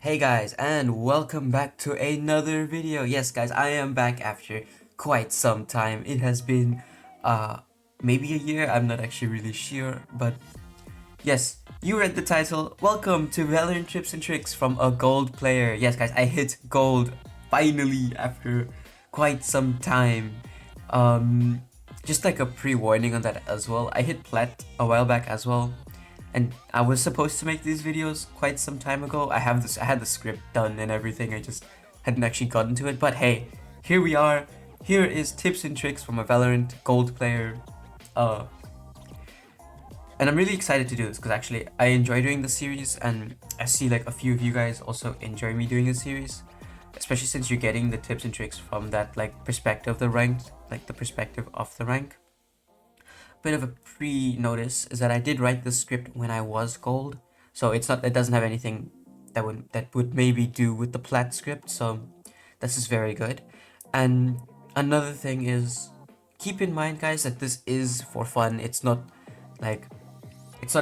Hey guys, and welcome back to another video. Yes guys, I am back after quite some time. It has been maybe a year, I'm not actually really sure, but yes, you read the title. Welcome to Valorant Tips and Tricks from a gold player. Yes guys, I hit gold finally after quite some time. Just like a pre-warning on that as well. I hit plat a while back as well. And I was supposed to make these videos quite some time ago. I had the script done and everything. I just hadn't actually gotten to it. But hey, here we are. Here is tips and tricks from a Valorant gold player. And I'm really excited to do this because actually I enjoy doing the series, and I see like a few of you guys also enjoy me doing the series, especially since you're getting the tips and tricks from that like perspective of the ranked, like the perspective of the rank. Bit of a pre-notice is that I did write the script when I was gold, so it doesn't have anything that would maybe do with the plat script, so this is very good. And another thing is, keep in mind guys that this is for fun. It's not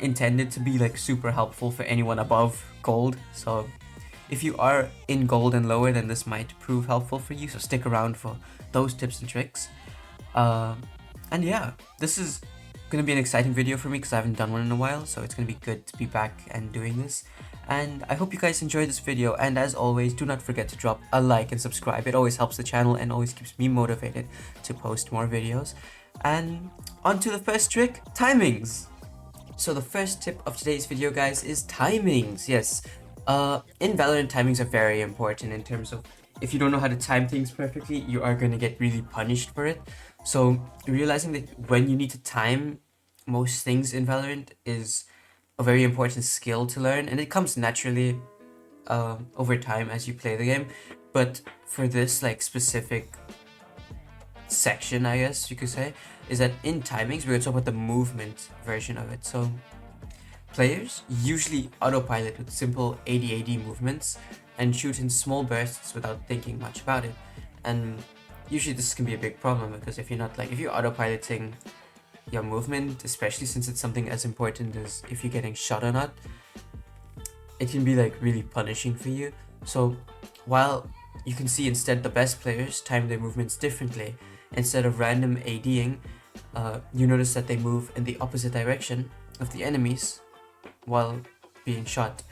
intended to be like super helpful for anyone above gold, so if you are in gold and lower, then this might prove helpful for you, so stick around for those tips and tricks. And yeah, this is gonna be an exciting video for me because I haven't done one in a while, so it's gonna be good to be back and doing this. And I hope you guys enjoy this video, and as always, do not forget to drop a like and subscribe. It always helps the channel and always keeps me motivated to post more videos. And on to the first trick, timings. So the first tip of today's video, guys, is timings. Yes, in Valorant, timings are very important in terms of if you don't know how to time things perfectly, you are going to get really punished for it. So realizing that when you need to time most things in Valorant is a very important skill to learn, and it comes naturally over time as you play the game. But for this like specific section, I guess you could say, is that in timings we're going to talk about the movement version of it. So players usually autopilot with simple AD-AD movements and shoot in small bursts without thinking much about it. And usually this can be a big problem because if you're autopiloting your movement, especially since it's something as important as if you're getting shot or not, it can be like really punishing for you. So while you can see instead the best players time their movements differently, instead of random ADing, you notice that they move in the opposite direction of the enemies while being shot.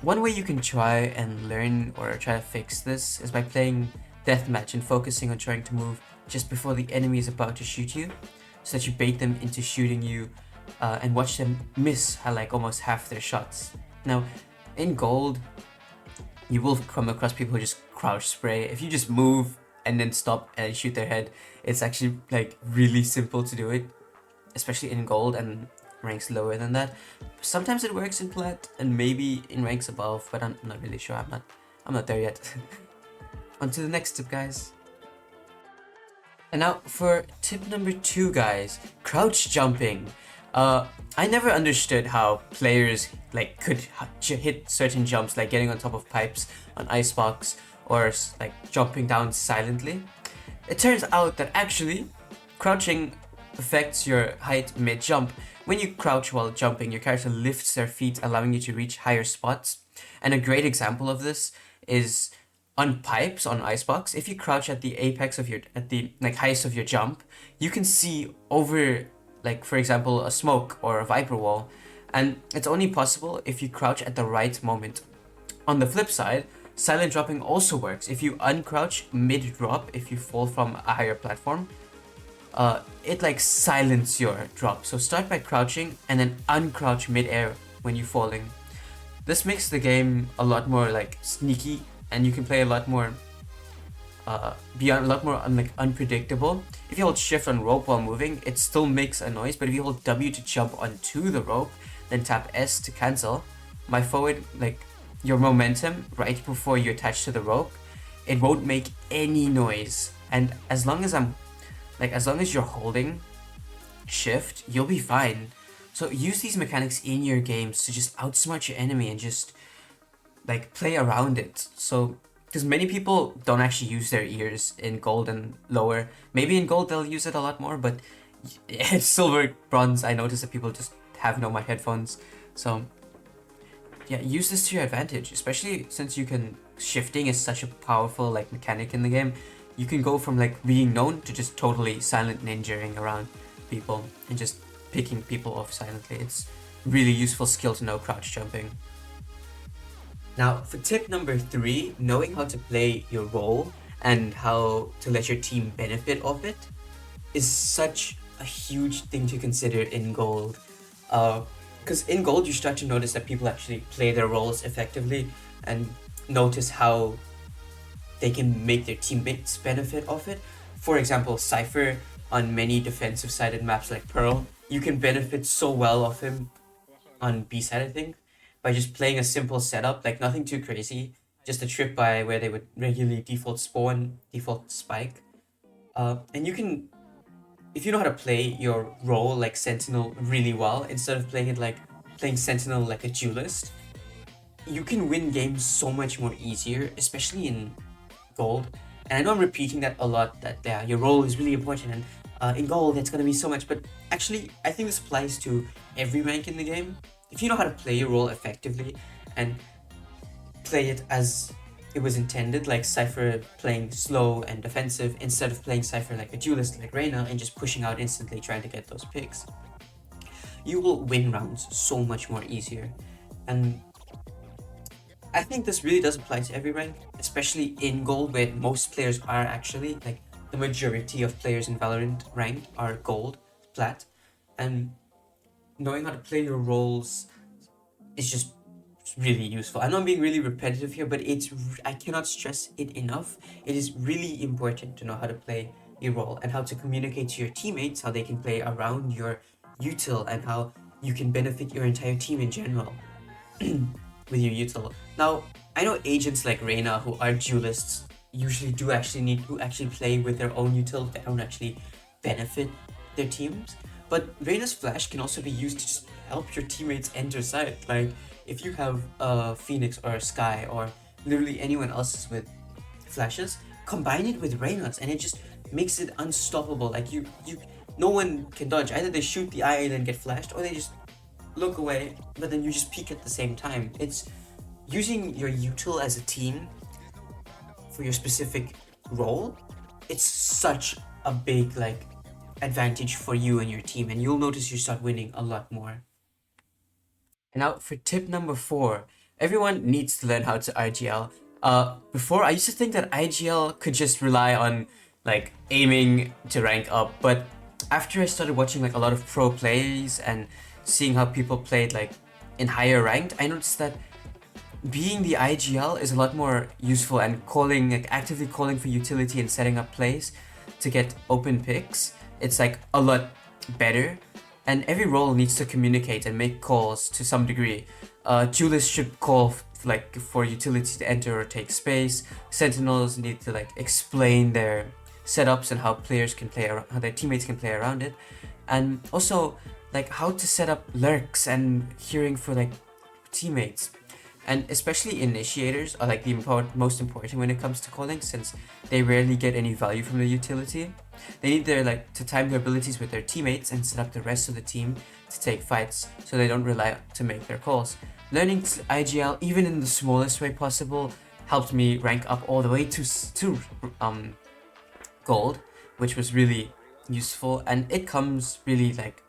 One way you can try and learn or try to fix this is by playing deathmatch and focusing on trying to move just before the enemy is about to shoot you, so that you bait them into shooting you and watch them miss like almost half their shots. Now, in gold, you will come across people who just crouch spray. If you just move and then stop and shoot their head, it's actually like really simple to do it, especially in gold and ranks lower than that. Sometimes it works in plat and maybe in ranks above, but I'm not really sure. I'm not there yet. On to the next tip, guys. And now for tip number 2, guys, crouch jumping. I never understood how players like could hit certain jumps, like getting on top of pipes on icebox or like jumping down silently. It turns out that actually crouching affects your height mid-jump. When you crouch while jumping, your character lifts their feet, allowing you to reach higher spots. And a great example of this is on pipes on icebox. If you crouch at the apex of at the like highest of your jump, you can see over, like for example, a smoke or a viper wall, and it's only possible if you crouch at the right moment. On the flip side, silent dropping also works. If you uncrouch mid-drop, if you fall from a higher platform, it like silences your drop. So start by crouching and then uncrouch mid-air when you're falling. This makes the game a lot more like sneaky, and you can play a lot more unpredictable. If you hold shift on rope while moving, it still makes a noise, but if you hold W to jump onto the rope, then tap S to cancel, my forward, like your momentum right before you attach to the rope, it won't make any noise. And as long as you're holding shift, you'll be fine. So use these mechanics in your games to just outsmart your enemy and just like play around it. So because many people don't actually use their ears in gold and lower. Maybe in gold they'll use it a lot more, but silver, bronze, I notice that people just have no mic headphones. So yeah, use this to your advantage, especially since you can shifting is such a powerful like mechanic in the game. You can go from like being known to just totally silent ninjaing around people and just picking people off silently. It's really useful skill to know crouch jumping. Now, for tip number 3, knowing how to play your role and how to let your team benefit of it is such a huge thing to consider in gold. Because in gold, you start to notice that people actually play their roles effectively and notice how they can make their teammates benefit of it. For example, Cypher on many defensive sided maps like Pearl, you can benefit so well of him on B side, I think, by just playing a simple setup, like nothing too crazy, just a trip by where they would regularly default spawn, default spike. And you can, if you know how to play your role like Sentinel really well, instead of playing it like playing Sentinel like a duelist, you can win games so much more easier, especially in gold. And I know I'm repeating that a lot, that yeah, your role is really important, and in gold it's gonna be so much, but actually I think this applies to every rank in the game. If you know how to play your role effectively and play it as it was intended, like Cypher playing slow and defensive instead of playing Cypher like a duelist like Reyna and just pushing out instantly trying to get those picks, you will win rounds so much more easier. And I think this really does apply to every rank, especially in gold, where most players are actually, like, the majority of players in Valorant rank are gold, plat, and knowing how to play your roles is just really useful. I know I'm being really repetitive here, but I cannot stress it enough. It is really important to know how to play your role and how to communicate to your teammates, how they can play around your util, and how you can benefit your entire team in general with your util. Now, I know agents like Reyna who are duelists usually do actually need to actually play with their own util that don't actually benefit their teams. But Reyna's flash can also be used to just help your teammates enter site. Like, if you have a Phoenix or a Sky or literally anyone else with flashes, combine it with Reyna's and it just makes it unstoppable. Like, no one can dodge. Either they shoot the eye and then get flashed, or they just look away, but then you just peek at the same time. It's using your util as a team for your specific role. It's such a big like advantage for you and your team, and you'll notice you start winning a lot more. And now for tip number 4, everyone needs to learn how to IGL. Before I used to think that IGL could just rely on like aiming to rank up, but after I started watching like a lot of pro plays and seeing how people played like in higher ranked, I noticed that being the IGL is a lot more useful, and calling, like actively calling for utility and setting up plays to get open picks, it's like a lot better. And every role needs to communicate and make calls to some degree. Duelists should call like for utility to enter or take space. Sentinels need to like explain their setups and how players can play around, how their teammates can play around it, and also like how to set up lurks and hearing for like teammates. And especially initiators are like the most important when it comes to calling, since they rarely get any value from the utility. They need their like to time their abilities with their teammates and set up the rest of the team to take fights, so they don't rely to make their calls. Learning IGL even in the smallest way possible helped me rank up all the way to gold, which was really useful. And it comes really like,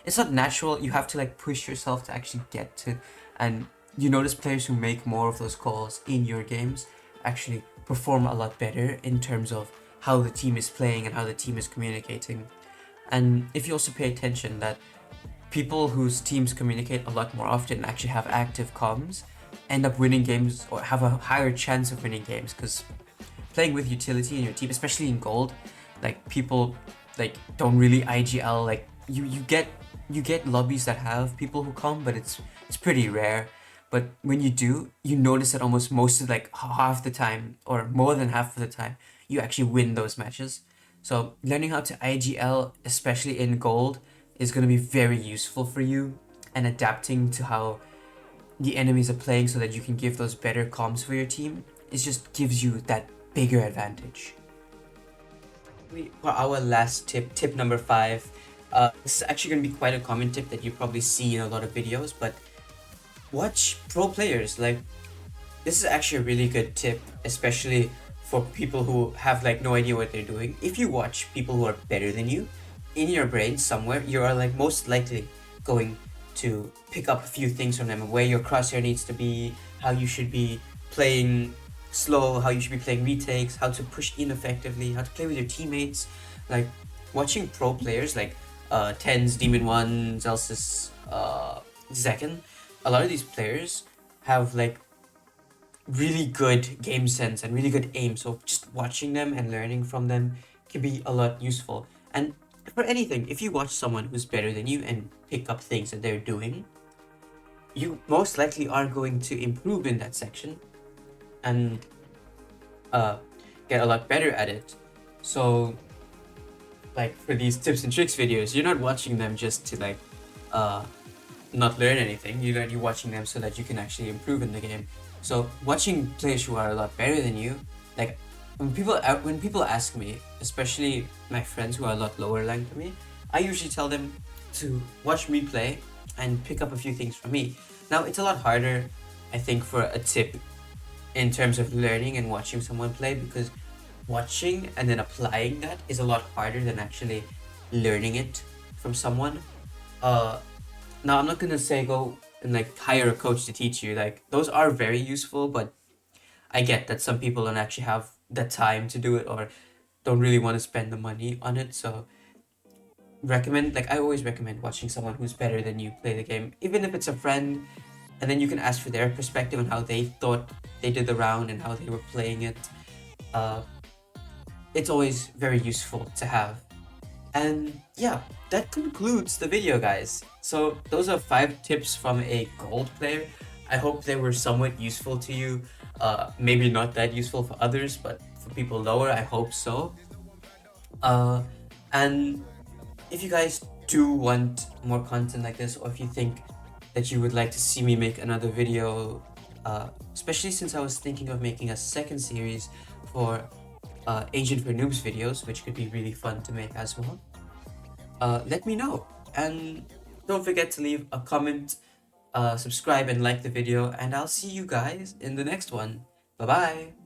it's not natural. You have to like push yourself to actually get to, and you notice players who make more of those calls in your games actually perform a lot better in terms of how the team is playing and how the team is communicating. And if you also pay attention that people whose teams communicate a lot more often and actually have active comms end up winning games or have a higher chance of winning games, because playing with utility in your team, especially in gold, like people like don't really IGL. Like you get lobbies that have people who come, but it's pretty rare. But when you do, you notice that almost most of like half the time or more than half of the time, you actually win those matches. So learning how to IGL, especially in gold, is going to be very useful for you, and adapting to how the enemies are playing so that you can give those better comms for your team, it just gives you that bigger advantage. For our last tip number 5, this is actually going to be quite a common tip that you probably see in a lot of videos, but watch pro players. Like, this is actually a really good tip, especially for people who have like no idea what they're doing. If you watch people who are better than you, in your brain somewhere, you are like most likely going to pick up a few things from them, where your crosshair needs to be, how you should be playing slow, how you should be playing retakes, how to push in effectively, how to play with your teammates. Like, watching pro players like Tens, Demon One, Zelsis, Zekken, a lot of these players have like really good game sense and really good aim. So just watching them and learning from them can be a lot useful. And for anything, if you watch someone who's better than you and pick up things that they're doing, you most likely are going to improve in that section and uh, get a lot better at it. So, like, for these tips and tricks videos, you're not watching them just to like uh, not learn anything. You're watching them so that you can actually improve in the game. So watching players who are a lot better than you, like when people ask me, especially my friends who are a lot lower ranked than me, I usually tell them to watch me play and pick up a few things from me. Now it's a lot harder, I think, for a tip in terms of learning and watching someone play, because watching and then applying that is a lot harder than actually learning it from someone. Uh, Now, I'm not gonna say go and like hire a coach to teach you. Like, those are very useful, but I get that some people don't actually have the time to do it or don't really want to spend the money on it. So, I always recommend watching someone who's better than you play the game, even if it's a friend, and then you can ask for their perspective on how they thought they did the round and how they were playing it. Uh, it's always very useful to have. And yeah, that concludes the video, guys. So those are 5 tips from a gold player. I hope they were somewhat useful to you. Maybe not that useful for others, but for people lower, I hope so. And if you guys do want more content like this, or if you think that you would like to see me make another video, especially since I was thinking of making a second series for Agent for Noobs videos, which could be really fun to make as well, let me know. And don't forget to leave a comment, subscribe, and like the video. And I'll see you guys in the next one. Bye bye.